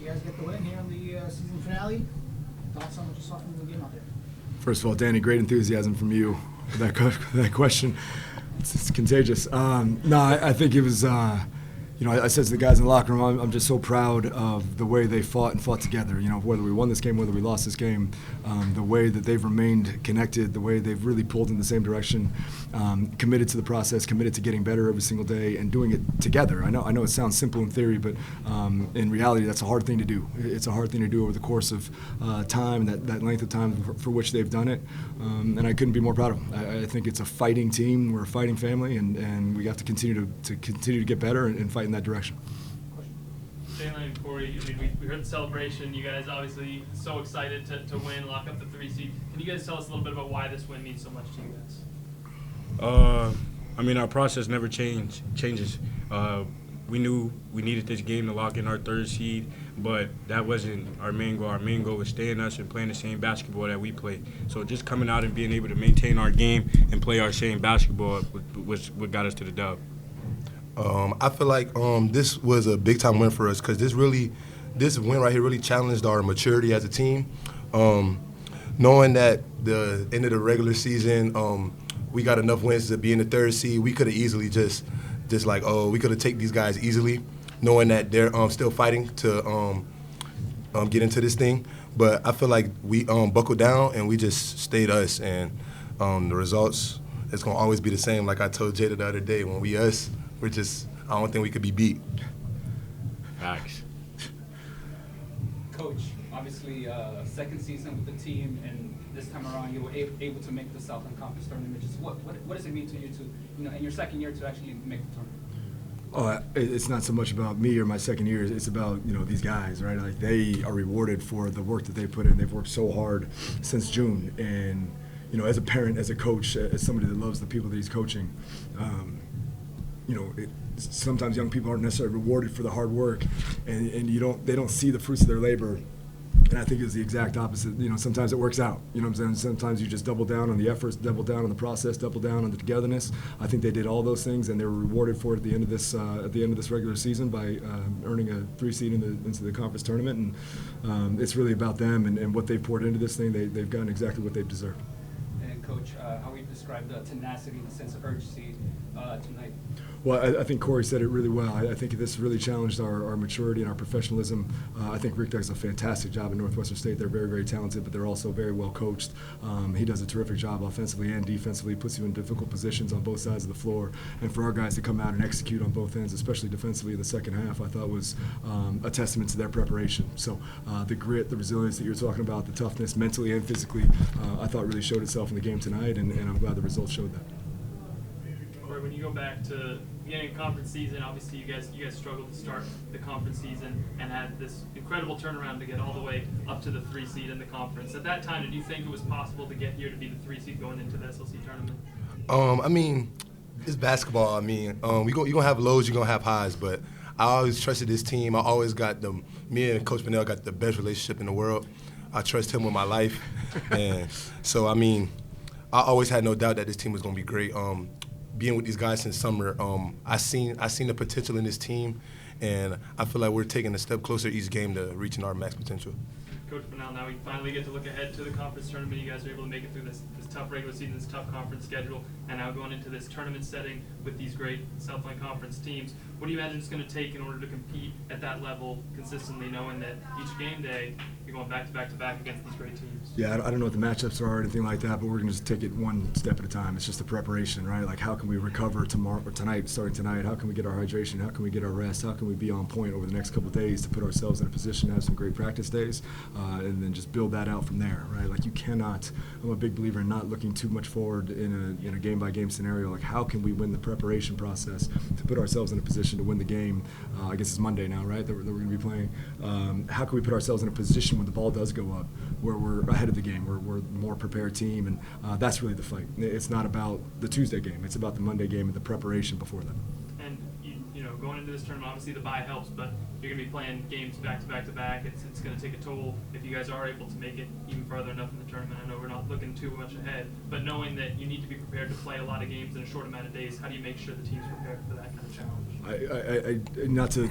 you guys get the win here in the season finale. Thoughts on what you saw from the game out there? First of all, Danny, great enthusiasm from you for that question. It's contagious. I think it was, I said to the guys in the locker room, I'm just so proud of the way they fought together. You know, whether we won this game, whether we lost this game, the way that they've remained connected, the way they've really pulled in the same direction, committed to the process, committed to getting better every single day, and doing it together. I know it sounds simple in theory, but in reality, that's a hard thing to do. It's a hard thing to do over the course of time, that length of time for which they've done it, and I couldn't be more proud of them. I think it's a fighting team. We're a fighting family, and we have to continue to get better and fight in that direction. Jalen and Corey, I mean, we heard the celebration. You guys obviously so excited to win, lock up the 3 seed. Can you guys tell us a little bit about why this win means so much to you guys? Our process never changes. We knew we needed this game to lock in our 3rd seed, but that wasn't our main goal. Our main goal was staying us and playing the same basketball that we play. So just coming out and being able to maintain our game and play our same basketball was what got us to the dub. I feel like this was a big-time win for us because this win right here really challenged our maturity as a team. Knowing that the end of the regular season, we got enough wins to be in the 3rd seed, we could have easily we could have taken these guys easily, knowing that they're still fighting to get into this thing. But I feel like we buckled down and we just stayed us, and the results, it's going to always be the same. Like I told Jada the other day, when we us, I don't think we could be beat. Facts. Coach, obviously 2nd season with the team, and this time around you were able to make the Southland Conference tournament. Just what does it mean to you in your 2nd year to actually make the tournament? It's not so much about me or my 2nd year. It's about these guys, right? Like, they are rewarded for the work that they put in. They've worked so hard since June, and as a parent, as a coach, as somebody that loves the people that he's coaching. Sometimes young people aren't necessarily rewarded for the hard work, and they don't see the fruits of their labor. And I think it's the exact opposite. Sometimes it works out. You know what I'm saying? Sometimes you just double down on the efforts, double down on the process, double down on the togetherness. I think they did all those things, and they were rewarded for it at the end of this regular season by earning a 3 seed into the conference tournament. And it's really about them and what they've poured into this thing. They've gotten exactly what they've deserved. And Coach, how would you describe the tenacity and the sense of urgency tonight? Well, I think Corey said it really well. I think this really challenged our maturity and our professionalism. I think Rick does a fantastic job at Northwestern State. They're very, very talented, but they're also very well coached. He does a terrific job offensively and defensively, puts you in difficult positions on both sides of the floor. And for our guys to come out and execute on both ends, especially defensively in the 2nd half, I thought was a testament to their preparation. So the grit, the resilience that you're talking about, the toughness mentally and physically, I thought really showed itself in the game tonight, and I'm glad the results showed that. When you go back to beginning of conference season, obviously you guys struggled to start the conference season and had this incredible turnaround to get all the way up to the 3 seed in the conference. At that time, did you think it was possible to get here to be the 3 seed going into the SLC tournament? It's basketball. you're going to have lows, you're going to have highs, but I always trusted this team. I always me and Coach Pennell got the best relationship in the world. I trust him with my life. And so, I always had no doubt that this team was going to be great. Being with these guys since summer, I seen the potential in this team, and I feel like we're taking a step closer each game to reaching our max potential. Coach Pennell, now we finally get to look ahead to the conference tournament. You guys are able to make it through this tough regular season, this tough conference schedule, and now going into this tournament setting with these great Southland Conference teams. What do you imagine it's going to take in order to compete at that level consistently, knowing that each game day you're going back to back against these great teams? Yeah, I don't know what the matchups are or anything like that, but we're going to just take it one step at a time. It's just the preparation, right? Like, how can we recover starting tonight? How can we get our hydration? How can we get our rest? How can we be on point over the next couple of days to put ourselves in a position to have some great practice days, and then just build that out from there, right? Like, you cannot. I'm a big believer in not looking too much forward in a game-by-game scenario. Like, how can we win the preparation process to put ourselves in a position to win the game? I guess it's Monday now, right, that we're going to be playing. How can we put ourselves in a position when the ball does go up, where we're ahead of the game, where we're a more prepared team, and that's really the fight. It's not about the Tuesday game. It's about the Monday game and the preparation before that. And going into this tournament, obviously the bye helps, but you're going to be playing games back to back. It's going to take a toll if you guys are able to make it even further enough in the tournament. I know we're not looking too much ahead, but knowing that you need to be prepared to play a lot of games in a short amount of days, how do you make sure the team's prepared for that kind of challenge? Not to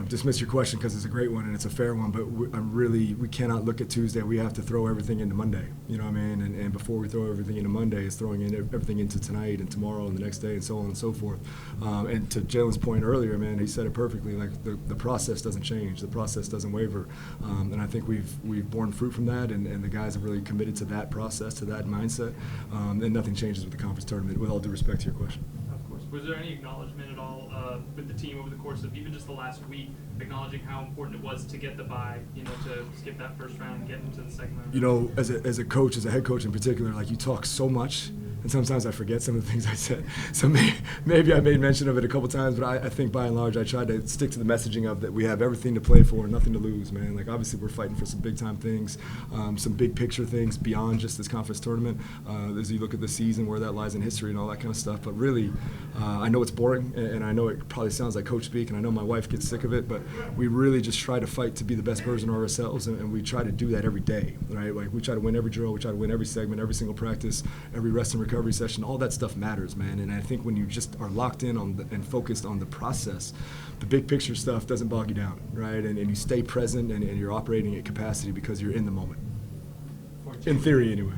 dismiss your question because it's a great one and it's a fair one, but we cannot look at Tuesday. We have to throw everything into Monday. You know what I mean? And before we throw everything into Monday, it's throwing in everything into tonight and tomorrow and the next day and so on and so forth. And to Jalen's point earlier, man, he said it perfectly. Like the process doesn't change, the process doesn't waver, and I think we've borne fruit from that, and the guys have really committed to that process, to that mindset, and nothing changes with the conference tournament. With all due respect to your question. Of course. Was there any acknowledgement at all with the team over the course of even just the last week, acknowledging how important it was to get the bye, to skip that first round and get into the second round? As a coach, as a head coach in particular, like you talk so much, and sometimes I forget some of the things I said. So maybe I made mention of it a couple times, but I think by and large I tried to stick to the messaging of that we have everything to play for, nothing to lose, man. Like obviously we're fighting for some big time things, some big picture things beyond just this conference tournament. As you look at the season, where that lies in history and all that kind of stuff. But really, I know it's boring, and I know it probably sounds like coach speak, and I know my wife gets sick of it, but we really just try to fight to be the best version of ourselves, and we try to do that every day, right? Like we try to win every drill, we try to win every segment, every single practice, every rest and recovery session. All that stuff matters, man. And I think when you just are locked in on and focused on the process, the big picture stuff doesn't bog you down, right? And you stay present and you're operating at capacity because you're in the moment. In theory, anyway.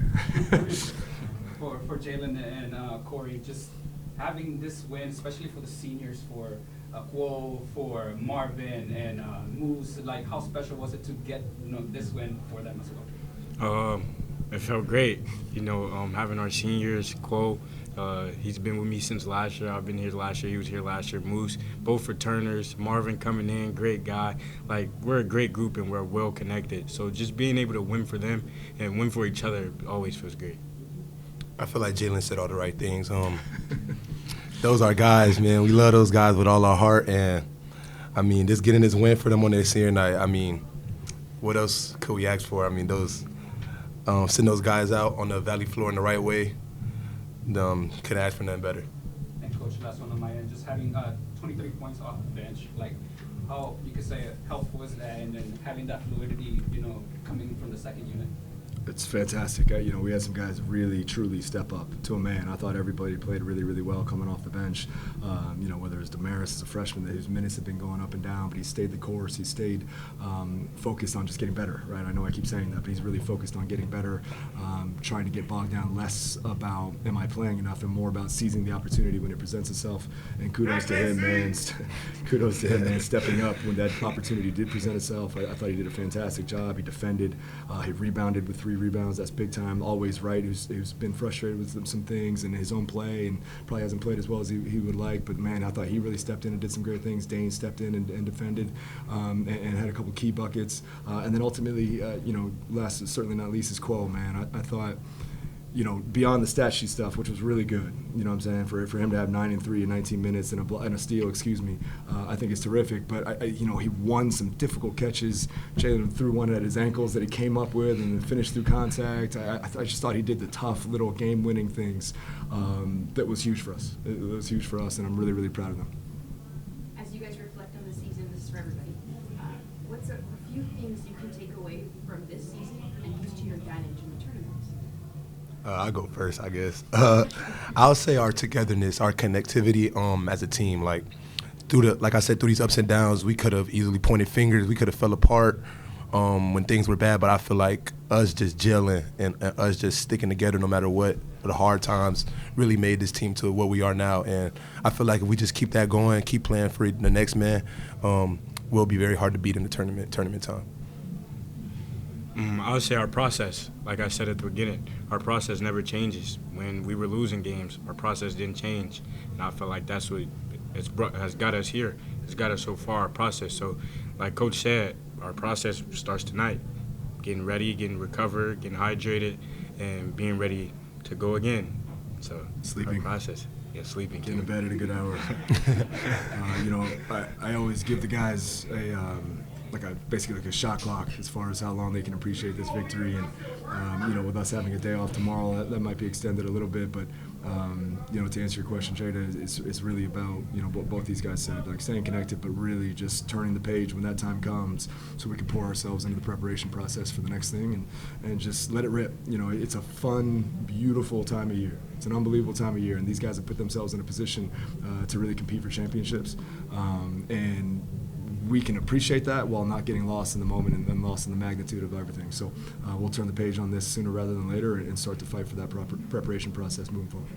for Jalen and Corey, just having this win, especially for the seniors, for Quo, for Marvin and Moose, like how special was it to get this win for them as well? It felt great, having our seniors, Quo, he's been with me since last year. I've been here last year. He was here last year. Moose, both returners. Marvin coming in, great guy. Like, we're a great group and we're well connected. So just being able to win for them and win for each other always feels great. I feel like Jalen said all the right things. Those are guys, man. We love those guys with all our heart. And, just getting this win for them on their senior night, what else could we ask for? Send those guys out on the valley floor in the right way, could ask for nothing better. And Coach, last one on my end, just having 23 points off the bench, like how you could say helpful is that, and then having that fluidity, coming from the second unit? It's fantastic. We had some guys really, truly step up to a man. I thought everybody played really, really well coming off the bench. Whether it's Damaris as a freshman, his minutes have been going up and down, but he stayed the course. He stayed focused on just getting better, right? I know I keep saying that, but he's really focused on getting better, trying to get bogged down less about am I playing enough and more about seizing the opportunity when it presents itself. And kudos to him, man. Kudos to him, man, stepping up when that opportunity did present itself. I thought he did a fantastic job. He defended. He rebounded with 3 rebounds. That's big time. Always right. Who's been frustrated with some things in his own play and probably hasn't played as well as he would like. But man, I thought he really stepped in and did some great things. Dane stepped in and defended and had a couple key buckets. And then ultimately, last but certainly not least is Quo, man. I thought, beyond the stat sheet stuff, which was really good, what I'm saying, for him to have 9 and 3 in 19 minutes and a steal, I think it's terrific. But he won some difficult catches. Jalen threw one at his ankles that he came up with and then finished through contact. I just thought he did the tough little game-winning things that was huge for us. It was huge for us, and I'm really, really proud of them. As you guys reflect on the season, this is for everybody. What's a few things you can take away from this season and use to your advantage in the tournaments? I'll go first, I guess. I'll say our togetherness, our connectivity as a team. Like I said, through these ups and downs, we could have easily pointed fingers. We could have fell apart when things were bad. But I feel like us just gelling and us just sticking together no matter what, the hard times, really made this team to what we are now. And I feel like if we just keep that going, keep playing for the next man, we'll be very hard to beat in the tournament time. I would say our process, like I said at the beginning, our process never changes. When we were losing games, our process didn't change. And I feel like that's what has got us here. It's got us so far, our process. So like Coach said, our process starts tonight. Getting ready, getting recovered, getting hydrated, and being ready to go again. So Sleeping. Our process. Yeah, sleeping. Getting to bed at a good hour. I always give the guys basically a shot clock as far as how long they can appreciate this victory. And with us having a day off tomorrow, that might be extended a little bit. But to answer your question, Jada, it's really about what both these guys said, like staying connected, but really just turning the page when that time comes, so we can pour ourselves into the preparation process for the next thing and just let it rip. It's a fun, beautiful time of year. It's an unbelievable time of year, and these guys have put themselves in a position to really compete for championships. And we can appreciate that while not getting lost in the moment and lost in the magnitude of everything. So we'll turn the page on this sooner rather than later and start to fight for that proper preparation process moving forward.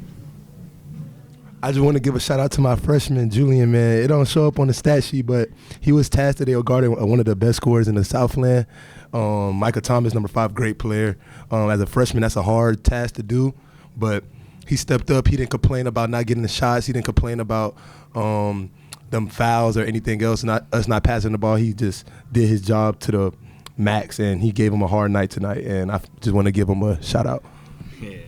I just want to give a shout out to my freshman, Julian, man. It don't show up on the stat sheet, but he was tasked today guarding one of the best scorers in the Southland. Micah Thomas, number 5, great player. As a freshman, that's a hard task to do, but he stepped up. He didn't complain about not getting the shots. He didn't complain about them fouls or anything else, us not passing the ball. He just did his job to the max, and he gave him a hard night tonight, and I just want to give him a shout out. Yeah.